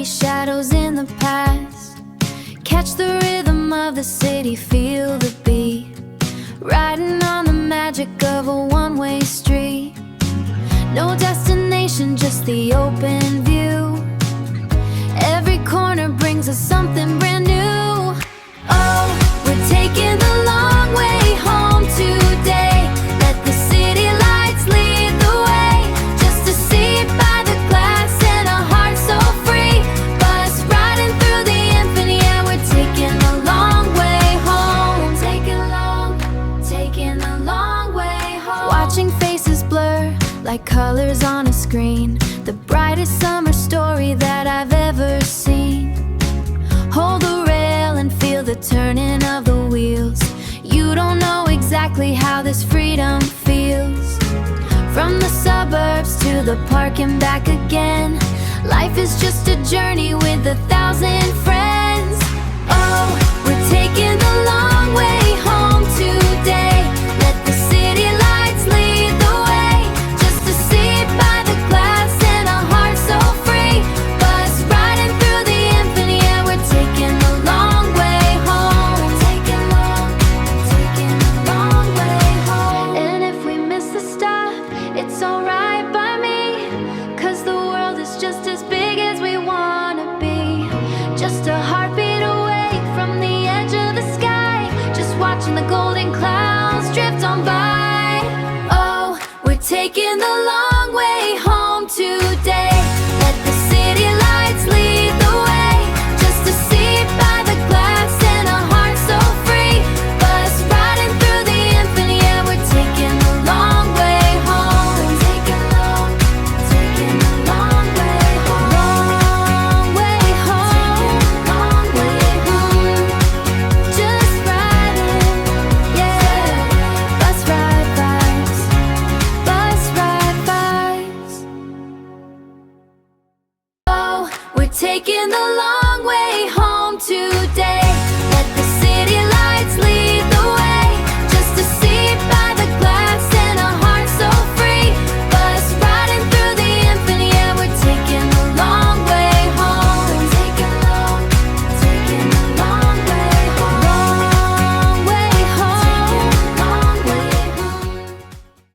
be shadows in the past. Catch the rhythm of the city, feel the beat. Riding on the magic of a one-way street. No destination, just the open view. Every corner brings us something brand new. Oh, we're taking the long way home today. Let the city lights lead the way. Just a seat by the glass and a heart so free. Bus riding through the infinite, yeah, we're taking the long way home. Taking the long way home. Watching faces blur like colors on a screen. The brightest summer story that I've ever seen. Hold the rail and feel the turning of the wheels. You don't know exactly how this freedom feels. From the suburbs to the park and back again. Life is just a journey with 1,000 friends. Oh, we're taking the long way home today. Let the city lights lead the way. Just a seat by the glass and a heart so free. Bus riding through the infinite, yeah, we're taking the long way home. Taking the long way home. And if we miss the stop, it's alright by me. 'Cause the world is just as big as we wanna be. Just a heartbeat away from the edge of the sky. Just watching the golden clouds drift on by. Oh, we're taking the long way home today. Let the city lights lead the way. Just a seat by the glass and a heart so free. Bus riding through the infinite, yeah, we're taking the long way home. Taking the long way home. Long way home. Long way home. Just riding, yeah. Bus ride vibes. Bus ride vibes. Oh, we're taking the long way home today.